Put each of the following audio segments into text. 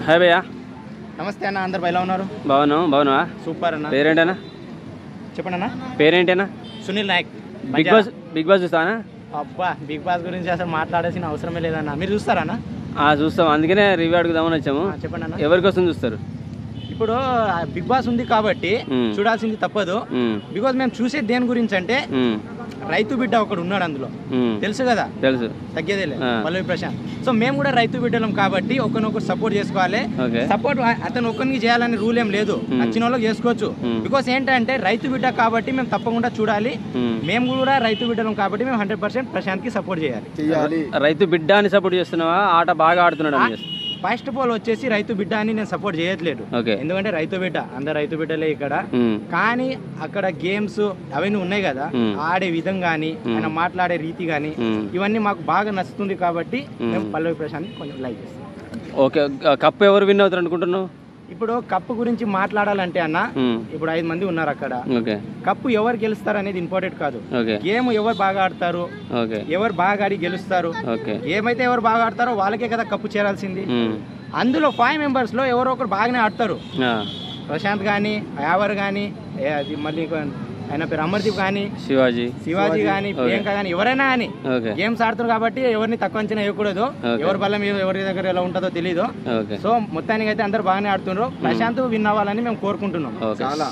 Hi భయ్యా. నమస్తే అన్న, అందరు ఎలా ఉన్నారు? బాగున్నావా? సూపర్ అన్న. పేరేంటన్నా? చెప్పండి అన్న. పేరేంటన్నా? సునీల్ నాయక్. బిగ్ బాస్ చూస్తానా? అబ్బా, బిగ్ బాస్ గురించి అసలు మాట్లాడాల్సిన అవసరమే లేదన్న. మీరు చూస్తారా అన్న? చూస్తాం, అందుకనే రివ్యూ అడుగుదామని వచ్చాము. చెప్పండి అన్న. ఎవరికోసం చూస్తారు? ఇప్పుడు బిగ్ బాస్ ఉంది కాబట్టి చూడాల్సింది తప్పదు. బికాజ్ మేము చూసేది దేని గురించి అంటే రైతు బిడ్డ ఒకడు ఉన్నాడు అందులో, తెలుసు కదా? తెలుసు, తగ్గేదేలే, పల్లవి ప్రశాంత్. సో మేము కూడా రైతు బిడ్డలం కాబట్టి ఒకరినొకరు సపోర్ట్ చేసుకోవాలి. సపోర్ట్ అతను ఒకరికి చేయాలని రూల్ ఏం లేదు, నచ్చిన వాళ్ళకి చేసుకోవచ్చు. బికాస్ ఏంటంటే రైతు బిడ్డ కాబట్టి మేము తప్పకుండా చూడాలి. మేము కూడా రైతు బిడ్డలం కాబట్టి మేము 100% ప్రశాంత్ కి సపోర్ట్ చేయాలి. రైతు బిడ్డ అని సపోర్ట్ చేస్తున్నావా, ఆట బాగా ఆడుతున్నాడు? ఫస్ట్ ఆఫ్ ఆల్ వచ్చేసి రైతు బిడ్డ అని నేను సపోర్ట్ చేయట్లేదు, ఎందుకంటే రైతు బిడ్డ అందరు రైతు బిడ్డలే ఇక్కడ. కానీ అక్కడ గేమ్స్ అవన్నీ ఉన్నాయి కదా, ఆడే విధం గానీ ఆయన మాట్లాడే రీతి గానీ ఇవన్నీ మాకు బాగా నచ్చుతుంది కాబట్టి మేము పల్లవి ప్రశాంత్ కొంచెం లైక్ చేస్తాం. ఓకే, కప్ ఎవరు విన్ అవుతారు అనుకుంటున్నావు? ఇప్పుడు కప్పు గురించి మాట్లాడాలంటే అన్న, ఇప్పుడు 5 మంది ఉన్నారు అక్కడ. కప్పు ఎవరు గెలుస్తారు అనేది ఇంపార్టెంట్ కాదు, గేమ్ ఎవరు బాగా ఆడతారు, ఎవరు బాగా ఆడి గెలుస్తారు, ఏమైతే ఎవరు బాగా ఆడతారో వాళ్ళకే కదా కప్పు చేరాల్సింది. అందులో 5 మెంబర్స్ లో ఎవరో ఒకరు బాగానే ఆడతారు. ప్రశాంత్ గానీ, యావర్ గానీ, మళ్ళీ ఆయన పేరు అమర్దీప్ గానీ, శివాజీ గానీ, ప్రియాంక గానీ, ఎవరైనా కానీ గేమ్స్ ఆడుతారు కాబట్టి ఎవరిని తక్కువ అంచనా వేయకూడదు. ఎవరి బలం ఎవరి దగ్గర ఎలా ఉంటుందో తెలీదు. సో మొత్తానికి అయితే అందరు బాగానే ఆడుతున్నారు. ప్రశాంత్ విన్ అవ్వాలని మేము కోరుకుంటున్నాం.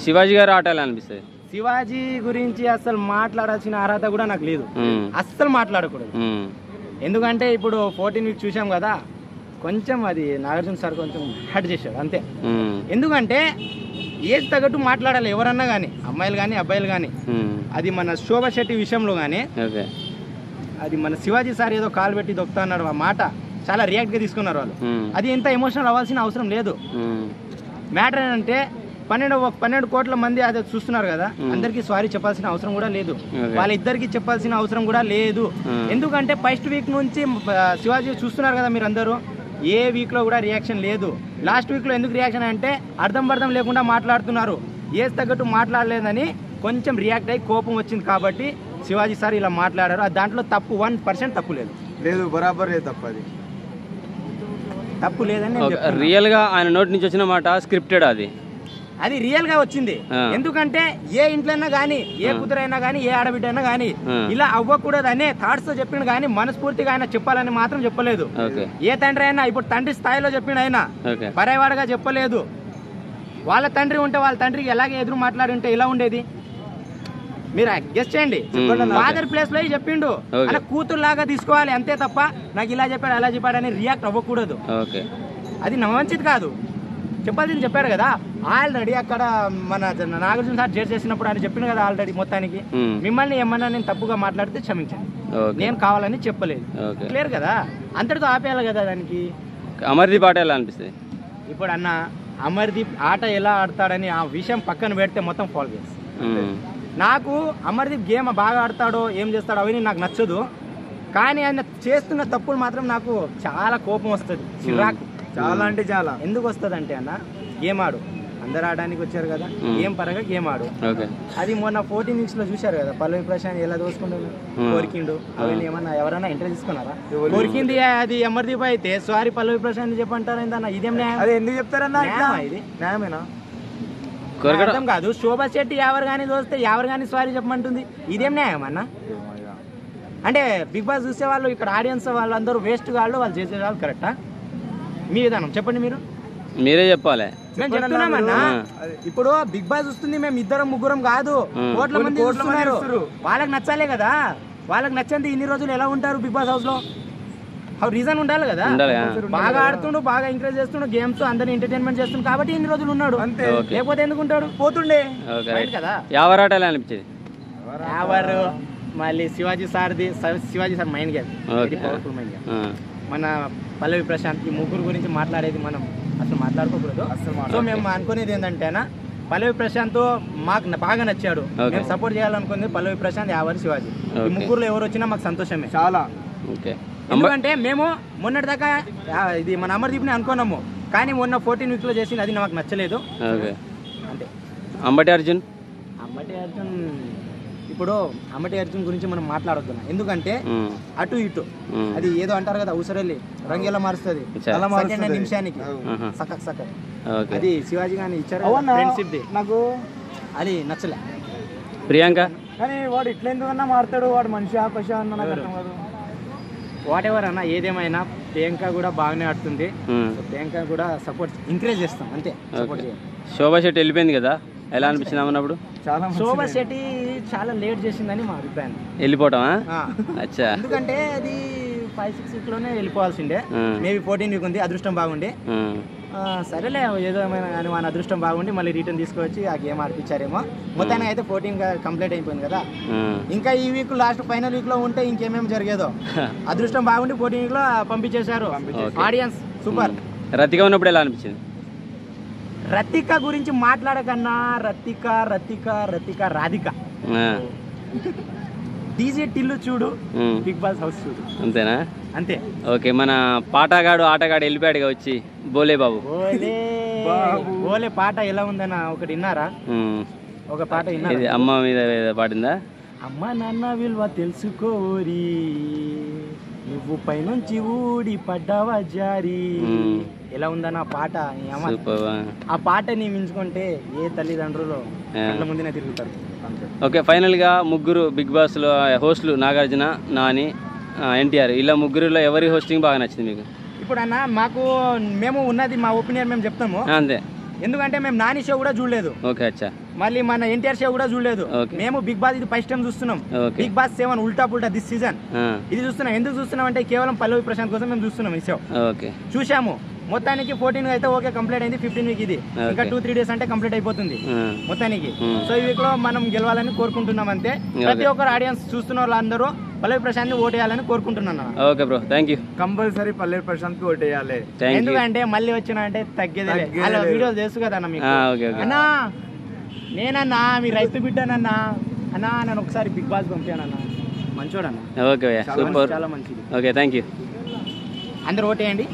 శివాజీ గారు ఆట ఎలా అనిపిస్తుంది? శివాజీ గురించి అసలు మాట్లాడాల్సిన అర్హత కూడా నాకు లేదు, అస్సలు మాట్లాడకూడదు. ఎందుకంటే ఇప్పుడు 14 వీక్స్ చూసాం కదా, కొంచెం అది నాగార్జున సార్ కొంచెం హట్ చేశాడు అంతే. ఎందుకంటే ఏజ్ తగ్గట్టు మాట్లాడాలి ఎవరన్నా కానీ, అమ్మాయిలు కానీ అబ్బాయిలు కానీ. అది మన శోభా శెట్టి విషయంలో కానీ, అది మన శివాజీ సార్ ఏదో కాలు పెట్టి దొక్కుతా అన్నాడు, ఆ మాట చాలా రియాక్ట్ గా తీసుకున్నారు వాళ్ళు. అది ఎంత ఎమోషనల్ అవ్వాల్సిన అవసరం లేదు. మ్యాటర్ ఏంటంటే 12 కోట్ల మంది అది చూస్తున్నారు కదా, అందరికి సారీ చెప్పాల్సిన అవసరం కూడా లేదు, వాళ్ళిద్దరికి చెప్పాల్సిన అవసరం కూడా లేదు. ఎందుకంటే ఫస్ట్ వీక్ నుంచి శివాజీ చూస్తున్నారు కదా మీరు అందరూ, ఏ వీక్ లో కూడా రియాక్షన్ లేదు. లాస్ట్ వీక్ లో ఎందుకు రియాక్షన్ అంటే అర్థం లేకుండా మాట్లాడుతున్నారు, ఏజ్ తగ్గట్టు మాట్లాడలేదని కొంచెం రియాక్ట్ అయ్యి కోపం వచ్చింది కాబట్టి శివాజీ సార్ ఇలా మాట్లాడారు. దాంట్లో తప్పు 1% తప్పు లేదు, బరాబర్ లేదు, తప్పు లేదని రియల్ గా ఆయన నోటి నుంచి వచ్చిన మాట స్క్రిప్టెడ్, అది రియల్ గా వచ్చింది. ఎందుకంటే ఏ ఇంట్లో అయినా గానీ, ఏ కూతురైనా గానీ, ఏ ఆడబిడ్డ అయినా గానీ ఇలా అవ్వకూడదు అనే థాట్స్ తో చెప్పిండు కానీ మనస్ఫూర్తిగా ఆయన చెప్పాలని మాత్రం చెప్పలేదు. ఏ తండ్రి అయినా ఇప్పుడు తండ్రి స్థాయిలో చెప్పిండు, ఆయన పరేవాడగా చెప్పలేదు. వాళ్ళ తండ్రి ఉంటే వాళ్ళ తండ్రికి ఎలాగే ఎదురు మాట్లాడి ఉంటే ఇలా ఉండేది మీరు గెస్ట్ చేయండి. ఫాదర్ ప్లేస్ లో చెప్పిండు, అలా కూతురు లాగా తీసుకోవాలి అంతే తప్ప నాకు ఇలా చెప్పాడు అలా చెప్పాడు అని రియాక్ట్ అవ్వకూడదు. అది మంచిది కాదు. చెప్పాల్సింది చెప్పారు కదా ఆల్రెడీ. అక్కడ మన నాగార్జున సార్ జడ్జ్ చేసినప్పుడు ఆయన చెప్పిండు కదా ఆల్రెడీ మొత్తానికి, మిమ్మల్ని ఏమన్నా నేను తప్పుగా మాట్లాడితే క్షమించండి, నేను కావాలని చెప్పలేదు, క్లియర్ కదా, అంతటితో ఆపేయాలి కదా దానికి. అమర్దీప్ ఆట ఎలా అనిపిస్తుంది? ఇప్పుడు అన్న అమర్దీప్ ఆట ఎలా ఆడతాడని ఆ విషయం పక్కన పెడితే మొత్తం ఫాల్ గేమ్స్. నాకు అమర్దీప్ గేమ్ బాగా ఆడతాడో ఏం చేస్తాడో అవన్నీ నాకు నచ్చదు, కానీ ఆయన చేస్తున్న తప్పులు మాత్రం నాకు చాలా కోపం వస్తుంది, చిరాకు చాలా అంటే చాలా. ఎందుకు వస్తుంది అంటే అన్న, గేమ్ ఆడు, అందరు ఆడడానికి వచ్చారు కదా, గేమ్ పరంగా గేమ్ ఆడు. అది మొన్న 14 వీక్స్ లో చూశారు కదా, పల్లవి ప్రశాంత్ ఎలా దోసుకుంటాడు, కోరికిండు, అవన్నీ ఏమన్నా ఎవరైనా ఇంటర్ తీసుకున్నారా? కోరికింది అది అమర్దీప్ అయితే సారీ పల్లవి ప్రశాంత్ చెప్పంటారు ఏందన్న, ఇదేం న్యాయం? అది ఎందుకు చెప్తారన్నా, ఇది న్యాయమేనా? అర్థం కాదు. శోభా శెట్టి ఎవరు కానీ చూస్తే ఎవరు కానీ సారీ చెప్పమంటుంది, ఇదేం న్యాయం అన్న? అంటే బిగ్ బాస్ చూసే వాళ్ళు ఇక్కడ ఆడియన్స్ వాళ్ళందరూ వేస్ట్ వాళ్ళు, వాళ్ళు చేసే వాళ్ళు కరెక్టా? మీ విధానం చెప్పండి, మీరే చెప్పాలి. మేము చెప్తున్నామన్నా, ఇప్పుడు బిగ్ బాస్ వస్తుంది, మేము 2 3 కాదు, కోట్ల మంది చూస్తున్నారు, వాళ్ళకి నచ్చాలే కదా. వాళ్ళకి నచ్చంది ఇన్ని రోజులు ఎలా ఉంటారు బిగ్ బాస్ హౌస్ లో? రీజన్ ఉండాలి కదా. బాగా ఆడుతుండు, బాగా ఎంకరేజ్ చేస్తుండు, గేమ్స్ అందరిని ఎంటర్టైన్మెంట్ చేస్తుండు కాబట్టి ఇన్ని రోజులు ఉన్నాడు, లేకపోతే ఎందుకు ఉంటాడు? పోతుండే కదా. ఎవరు అనిపించేది? ఎవరు మళ్ళీ శివాజీ సార్ది, Shivaji sir mind game, powerful mind game. మన పల్లవి ప్రశాంత్ ఈ ముగ్గురు గురించి మాట్లాడేది మనం అసలు మాట్లాడుకోకూడదు. సో మేము అనుకునేది ఏంటంటేనా, పల్లవి ప్రశాంత్ మాకు బాగా నచ్చాడు, మేము సపోర్ట్ చేయాలనుకునేది పల్లవి ప్రశాంత్, యావర్, శివాజీ. ఈ ముగ్గురులో ఎవరు వచ్చినా మాకు సంతోషమే చాలా. ఎందుకంటే మేము మొన్నటి దాకా ఇది మన అమర్దీప్ ని అనుకున్నాము, కానీ మొన్న 14 వీక్స్ లో చేసింది అది నాకు నచ్చలేదు అంతే. అంబటి అర్జున్ ఇప్పుడు అమ్మటి అర్జున్ గురించి మనం మాట్లాడొద్దు, ఎందుకంటే అటు ఇటు అది ఏదో అంటారు కదా, ఉసరెల్లి రంగేలా మారుస్తుంది నిమిషానికి సకక్ సకక్, అది శివాజీ గారిని ఇచ్చారు ఫ్రెండ్షిప్ ది. నాకు అది నచ్చలే. ప్రియాంక కానీ వాడు ఇట్లా ఎందుకన్నా మారుతాడు, వాడు మనిషి ఆకాశ అన్న నాకు అర్థం కాదు. వాట్ ఎవర్ అన్న, ఏదేమైనా ప్రియాంక కూడా బాగానే ఆడుతుంది. ప్రియాంక కూడా సపోర్ట్ ఎంకరేజ్ చేస్తాం అంతే. సపోర్ట్ చేయాలి. శోభా శెట్టి వెళ్ళిపోయింది కదా, ఎలా అనిపించింది అన్నప్పుడు? శోభా శెట్టి చాలా లేట్ చేసిందని మా అభిప్రాయం. వెళ్ళిపోవటమా? అచ్చా. ఎందుకంటే అది 5-6 వీక్ లోనే వెళ్ళిపోవాల్సిందే. మేబీ 14 వీక్ ఉంది, అదృష్టం బాగుండి. సరేలే ఏదో ఏమైనా కానీ మన అదృష్టం బాగుండి మళ్ళీ రిటర్న్ తీసుకొచ్చి ఆ గేమ్ ఆడిపించారేమో. మొత్తానికి అయితే 14 కంప్లీట్ అయిపోయింది కదా. ఇంకా ఈ వీక్ లాస్ట్ ఫైనల్ వీక్ లో ఉంటే ఇంకేమేమి జరిగేదో. అదృష్టం బాగుండి 14 వీక్ లో పంపించేశారు. Audience super. రతిక ఉన్నప్పుడు ఎలా అనిపించింది? రతిక గురించి మాట్లాడకన్నా రతిక రతిక రతిక రాధిక డీజే టిల్లు చూడు, బిగ్ బాస్ హౌస్ చూడు, అంతేనా? అంతే. ఓకే, మన ఆటగాడు వెళ్ళిపోయాడుగా వచ్చి, బోలే బాబు. బోలే పాట ఎలా ఉందన్న ఒకటి విన్నారా? ఒక పాట విన్నారా? అమ్మ మీద పాడిందా? అమ్మ నాన్న విలువ తెలుసుకోరి, నువ్వు పైనుంచి ఊడి పడ్డావా జారి. ఎలా ఉందన్న పాట? ఆ పాటని మించుకుంటే ఏ తల్లిదండ్రులు కళ్ళ ముందునే తిరుగుతారు. ఓకే, ఫైనల్ గా ముగ్గురు బిగ్ బాస్ లో హోస్టులు నాగార్జున, నాని, ఎన్టీఆర్, ఇలా ముగ్గురులో ఎవరి హోస్టింగ్ బాగా నచ్చింది మీకు? ఇప్పుడు అన్న మేము ఉన్నది మా ఒపీనియన్ మేము చెప్తాము అంతే. ఎందుకంటే మేము నాని షో కూడా చూడలేదు. ఓకే, అచ్చా. మళ్ళీ మన ఎన్టీఆర్ షో కూడా చూడలేదు. మేము బిగ్ బాస్ ఇది ఫస్ట్ టైం చూస్తున్నాం. బిగ్ బాస్ 7 ఉల్టా పుల్టా దిస్ సీజన్ ఇది చూస్తున్నాం. ఎందుకు చూస్తున్నాం అంటే కేవలం పల్లవి ప్రశాంత్ కోసం మేము చూస్తున్నాం ఈ షో. చూసాము. మొత్తానికి 14 అయితే ఓకే కంప్లీట్ అయింది. 15 వీక్ ఇది, ఇంకా 2-3 డేస్ అంటే కంప్లీట్ అయిపోతుంది మొత్తానికి. సో ఈ వీక్ లో మనం గెలవాలని కోరుకుంటున్నాం అంతే. ప్రతి ఒక్కరు ఆడియన్స్ చూస్తున్న వాళ్ళందరూ పల్లవి ప్రశాంత్ ని ఓటేయాలని కోరుకుంటున్నాను. Okay bro, thank you. Compulsory Pallavi Prashant కి ఓటేయాలి. ఎందుకంటే మళ్ళీ వచ్చిన అంటే తగ్గేది. అలా వీడియోలు తెలుసు కదా మీకు అన్నా, నేనన్నా మీ రైతు బిడ్డనన్నా అన్నా, నన్ను ఒకసారి బిగ్ బాస్ పంపానన్నా. మంచోడన్నా. ఓకే, సూపర్, చాలా మంచిది. Okay, thank you. అందరూ ఓటేయండి.